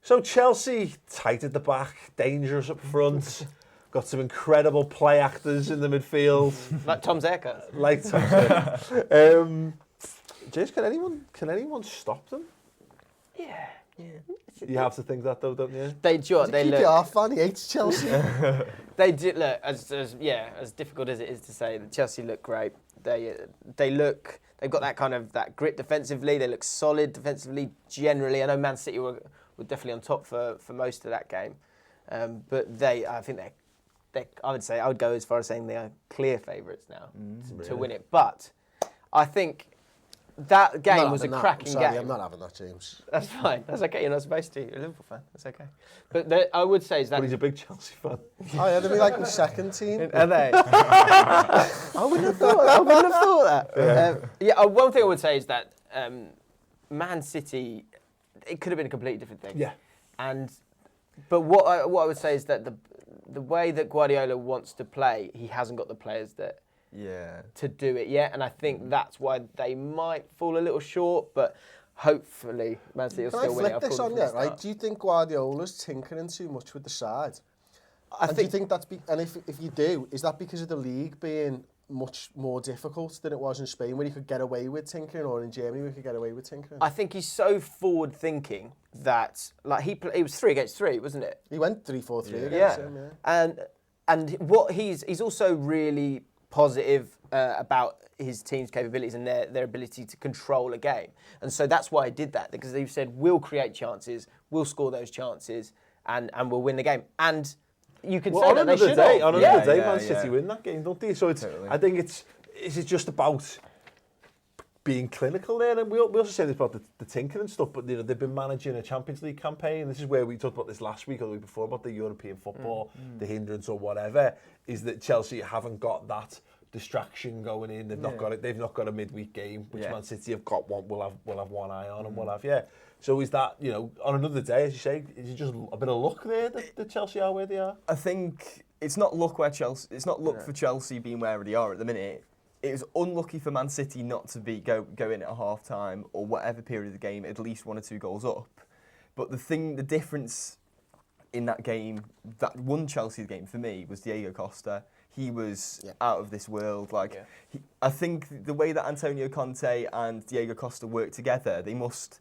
So Chelsea, tight at the back, dangerous up front, got some incredible play actors in the midfield. Like Tom's haircut. Like Tom's haircut. James, can anyone stop them? Yeah. You have to think that though, don't you? They look. fan, he hates Chelsea. They do look as difficult as it is to say. That Chelsea look great. They look. They've got that grit defensively. They look solid defensively generally. I know Man City were definitely on top for most of that game, but I think I would go as far as saying they are clear favourites now to win it. But I think that game was a cracking game. I'm not having that, James. That's fine. That's okay. You're not supposed to. You're a Liverpool fan. That's okay. But I would say is that... But he's a big Chelsea fan. Oh, yeah, they'd be like my second team. Are they? I wouldn't have thought that. One thing I would say is that Man City, it could have been a completely different thing. Yeah. But what I would say is that the way that Guardiola wants to play, he hasn't got the players to do it yet, and I think that's why they might fall a little short, but hopefully Man City will still win it. Can I flip this on you, right? Do you think Guardiola's tinkering too much with the side? Do you think that's... and if you do, is that because of the league being much more difficult than it was in Spain, where you could get away with tinkering, or in Germany where you could get away with tinkering? I think he's so forward-thinking that... like he was 3 against 3, wasn't it? He went 3-4-3 against him, yeah. And what he's also really positive about his team's capabilities and their ability to control a game. And so that's why I did that, because he said, we'll create chances, we'll score those chances, and we'll win the game. And you could say that they should have. On another day, Man City win that game, don't they? So I think is it just about being clinical there? And we also say this about the tinkering stuff, but they've been managing a Champions League campaign. This is where we talked about this last week or the week before about the European football, the hindrance or whatever, is that Chelsea haven't got that distraction going in. They've not got it. They've not got a midweek game, which Man City have got one. We'll have one eye on, and we'll have So is that, on another day, as you say, is it just a bit of luck there that Chelsea are where they are? I think it's not luck for Chelsea being where they are at the minute. It was unlucky for Man City not to go in at half time or whatever period of the game, at least 1 or 2 goals up. But the difference in that game that won Chelsea the game for me was Diego Costa. He was out of this world. I think the way that Antonio Conte and Diego Costa work together, it must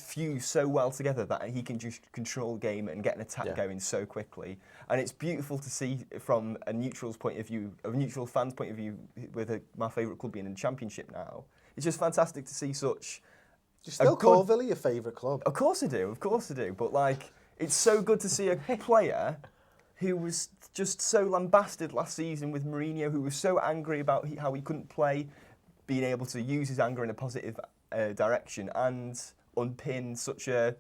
fuse so well together that he can just control the game and get an attack going so quickly. And it's beautiful to see from a neutral fan's point of view, with my favourite club being in the Championship now. It's just fantastic to see such... Do you still call Villa your favourite club? Of course I do. But it's so good to see a player who was just so lambasted last season with Mourinho, who was so angry about how he couldn't play, being able to use his anger in a positive direction and unpin such a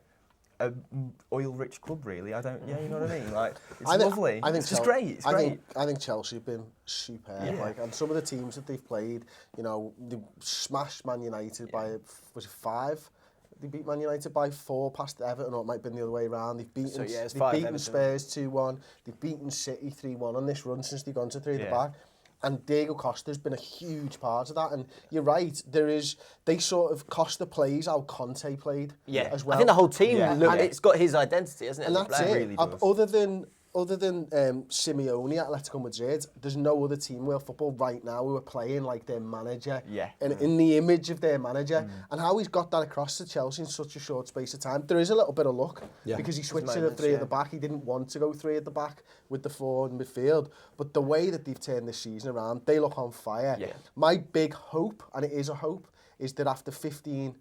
oil-rich club, really. You know what I mean? It's lovely. It's just great. It's great. I think Chelsea have been superb. And some of the teams that they've played, they smashed Man United by, was it 5? They beat Man United by 4 past Everton, or it might have been the other way around. They've beaten Spurs 2-1. They've beaten City 3-1 on this run since they've gone to 3 at the back. And Diego Costa's been a huge part of that. And you're right, they sort of... Costa plays how Conte played as well. I think the whole team, it's got his identity, hasn't it? And that's it. Really does. Other than Simeone at Atletico Madrid, there's no other team world football right now who are playing like their manager, in the image of their manager, and how he's got that across to Chelsea in such a short space of time. There is a little bit of luck because he switched to the 3 at the back. He didn't want to go 3 at the back with the 4 in midfield, but the way that they've turned this season around, they look on fire. My big hope, and it is a hope, is that after 15,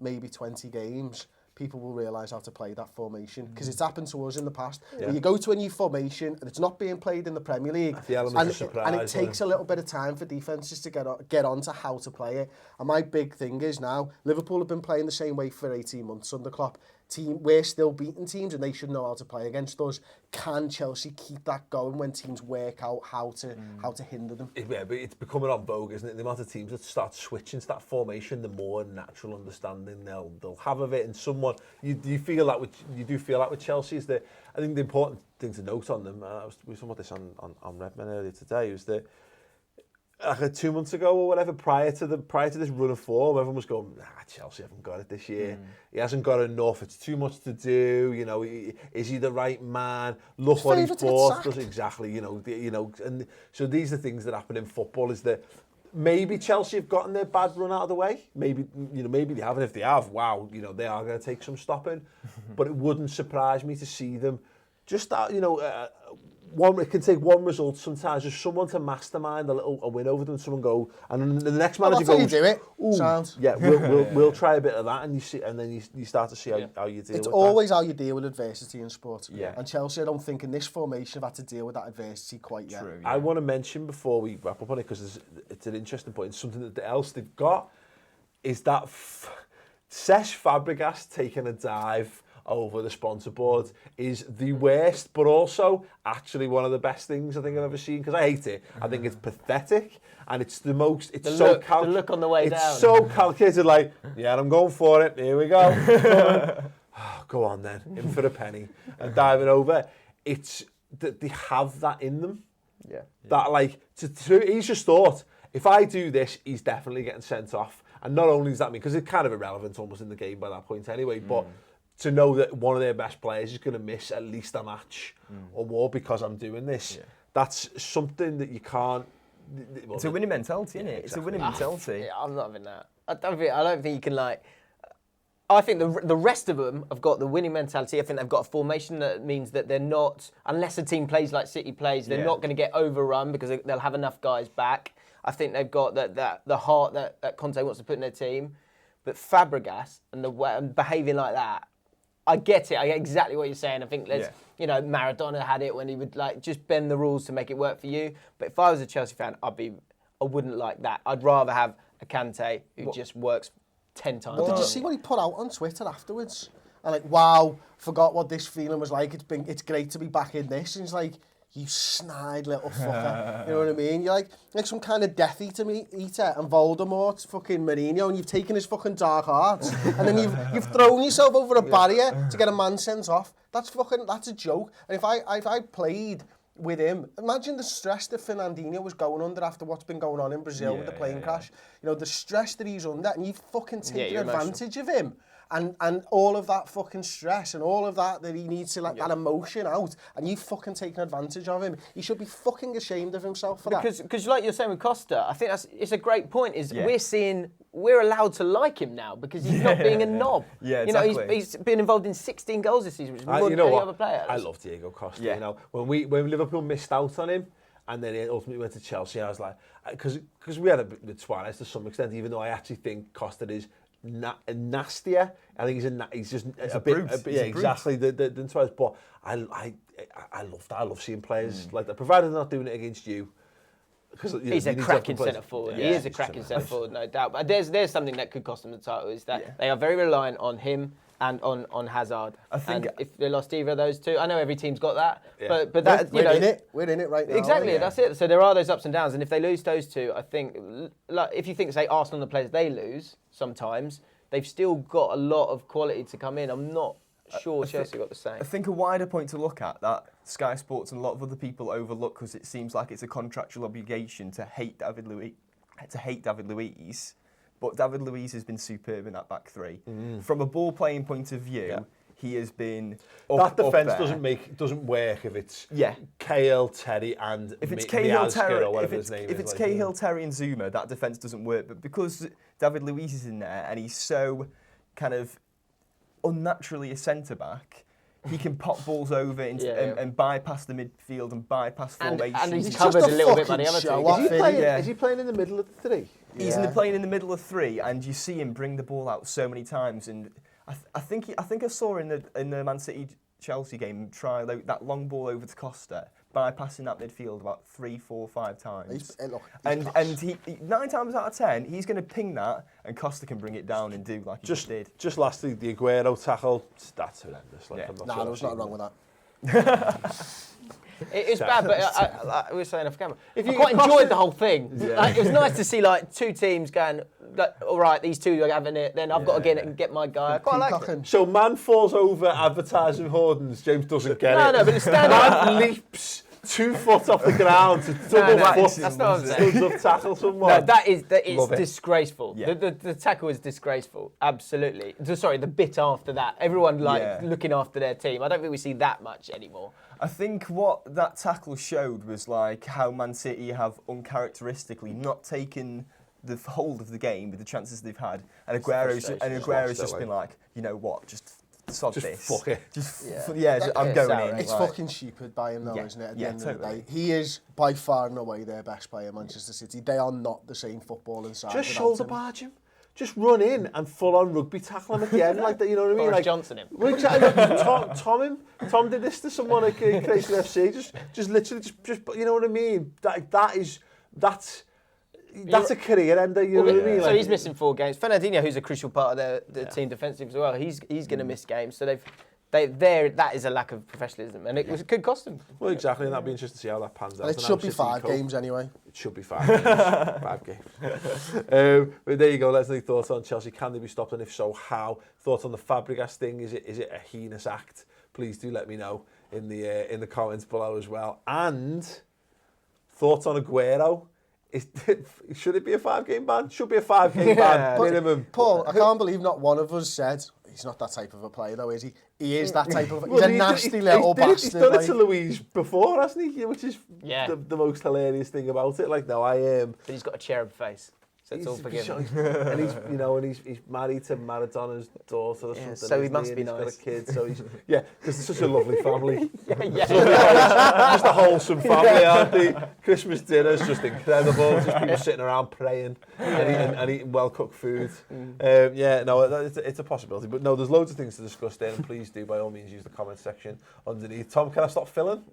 maybe 20 games, people will realise how to play that formation, because it's happened to us in the past. Where you go to a new formation and it's not being played in the Premier League, and it takes a little bit of time for defences to get on to how to play it. And my big thing is now, Liverpool have been playing the same way for 18 months under Klopp. We're still beating teams and they should know how to play against us. Can Chelsea keep that going when teams work out how to hinder them? Yeah, but it's becoming on vogue, isn't it? The amount of teams that start switching to that formation, the more natural understanding they'll have of it. And you do feel that with Chelsea is that I think the important thing to note on them. We were talking about this on Redmen earlier today, was that like 2 months ago or whatever, prior to this run of form, everyone was going, Chelsea haven't got it this year. He hasn't got enough. It's too much to do. You know, is he the right man? Look His what he's favourite to get bought. Does exactly. You know, and so these are things that happen in football. Is that maybe Chelsea have gotten their bad run out of the way. Maybe maybe they haven't. If they have, wow, they are going to take some stopping. But it wouldn't surprise me to see them just that. It can take one result sometimes, just someone to mastermind a win over them. Someone go, and then the next manager goes, "That's how you do it." Sounds. Yeah, we'll try a bit of that, and you see, and then you start to see how you deal. It's with always that. how you deal with adversity in sport. Yeah. And Chelsea, I don't think in this formation have had to deal with that adversity quite yet. True, yeah. I want to mention before we wrap up on it, because it's an interesting point. Something else they've got is that Cesc Fabregas taking a dive over the sponsor board is the worst, but also actually one of the best things I think I've ever seen, because I hate it. I think it's pathetic, and it's the most. It's the look on the way down. It's so calculated. Like, yeah, I'm going for it. Here we go. Go on then, in for a penny and diving over. It's that they have that in them. Yeah. That like he's just thought, if I do this, he's definitely getting sent off. And not only does that mean, because it's kind of irrelevant almost in the game by that point anyway, but to know that one of their best players is going to miss at least a match or more because I'm doing this, that's something that you can't. It's a winning mentality, isn't it? It's a winning mentality. Yeah, I'm not having that. I don't think you can I think the rest of them have got the winning mentality. I think they've got a formation that means that they're not, unless a team plays like City plays, they're not going to get overrun because they'll have enough guys back. I think they've got the heart that Conte wants to put in their team. But Fabregas and behaving like that, I get it. I get exactly what you're saying. I think Maradona had it when he would just bend the rules to make it work for you. But if I was a Chelsea fan, I wouldn't like that. I'd rather have a Conte who just works 10 times. But did you see what he put out on Twitter afterwards? And wow, forgot what this feeling was like. It's great to be back in this. And he's like, you snide little fucker. You know what I mean? You're like some kind of Death Eater and Voldemort, fucking Mourinho, and you've taken his fucking dark heart, and then you've thrown yourself over a barrier to get a man sent off. That's a joke. And if I played with him, imagine the stress that Fernandinho was going under after what's been going on in Brazil with the plane crash. The stress that he's under, and you've fucking taken advantage of him. And all of that fucking stress and all of that he needs to let that emotion out, and you've fucking taken advantage of him. He should be fucking ashamed of himself for that. Because like you're saying with Costa, I think it's a great point. We're allowed to like him now because he's not being a knob. Yeah, exactly. He's been involved in 16 goals this season, which is more than any other player. I love Diego Costa. Yeah. When Liverpool missed out on him, and then he ultimately went to Chelsea, I was like, because we had a bit with Suarez to some extent, even though I actually think Costa is nastier. I think he's just a bit exactly than Suarez. But I love that. I love seeing players like that, provided they're not doing it against you. He's a cracking centre forward. Yeah, he is a cracking centre forward, no doubt. But there's something that could cost them the title, is that they are very reliant on him and on Hazard. I think if they lost either of those two, I know every team's got that, but that we're in it right now. Exactly, that's it. So there are those ups and downs, and if they lose those two, I think, if you think, say, Arsenal and the players they lose sometimes, they've still got a lot of quality to come in. I'm not sure Chelsea got the same. I think a wider point to look at that Sky Sports and a lot of other people overlook, because it seems like it's a contractual obligation to hate David Luiz. But David Luiz has been superb in that back three. From a ball playing point of view, he has been that defence doesn't work if it's Cahill, Terry, and if it's Cahill, Terry, or whatever his name is. If it's Cahill, Terry, and Zuma, that defence doesn't work. But because David Luiz is in there and he's so kind of unnaturally a centre back, he can pop balls over and bypass the midfield and bypass formation. And he's covered a little bit by the other two. Is he playing in the middle of the three? He's playing in the middle of three, and you see him bring the ball out so many times. And I think I saw in the Man City Chelsea game try that long ball over to Costa, bypassing that midfield about 3, 4, 5 times. And he 9 times out of 10, he's going to ping that, and Costa can bring it down and do like he just did. Just lastly, the Aguero tackle, that's horrendous. There was nothing wrong with that. It's bad, but we were saying off camera, I quite enjoyed the whole thing. It was nice to see two teams going, all right, these two are having it, then I've got to get my guy. I quite like it. So man falls over advertising hoardings, James doesn't get it. No, but it's standard. Man leaps 2 foot off the ground to double foot. That's not what I'm saying. Studs up tackle someone. No, that is Love it. disgraceful. Yeah. The tackle is disgraceful. Absolutely. Sorry, the bit after that. Everyone looking after their team. I don't think we see that much anymore. I think what that tackle showed was like how Man City have uncharacteristically not taken the hold of the game with the chances they've had, and Aguero's just been like, you know what, just sod this. Fuck it. I'm going in. It's like, fucking stupid by him though, isn't it? At the end of the totally. day, he is by far and away their best player, Manchester City. They are not the same footballing side. Just without shoulder him. barge him. Just run in and full on rugby tackle him at the end, like that. You know what I mean? Boris Like Johnson him. Well, exactly. Tom did this to someone at Crazy FC. Just literally, just you know what I mean? That's a career ender. You know what I mean? So Like, he's missing 4 games. Fernandinho, who's a crucial part of the team defensive as well, he's going to miss games. So that is a lack of professionalism, and it could cost them. Well, exactly, and that'd be interesting to see how that pans out. And it should be 5 games anyway. It should be 5 games. 5 games. But there you go. Let's know your thoughts on Chelsea. Can they be stopped, and if so, how? Thoughts on the Fabregas thing? Is it a heinous act? Please do let me know in the comments below as well. And thoughts on Aguero? Should it be a 5-game ban? Should be a 5-game ban minimum. Paul, I can't believe not one of us said he's not that type of a player, though, is he? He is that type of. He's a nasty little bastard. He's done it to Louise before, hasn't he? Which is the most hilarious thing about it. Like, no, I am. But he's got a cherub face, so it's all forgiven. And he's married to Maradona's daughter or something. So he must be nice. nice. He's got a kid, so he's because it's such a lovely family. Yeah. Just a wholesome family, aren't they? Christmas dinner's just incredible. Just people sitting around praying and eating well-cooked food. It's a possibility. But no, there's loads of things to discuss there, and please do, by all means, use the comment section underneath. Tom, can I stop filling?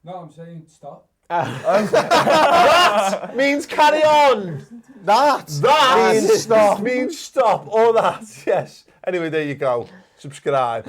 No, I'm saying stop. That means carry on. That means stop. Or that, yes. Anyway, there you go. Subscribe.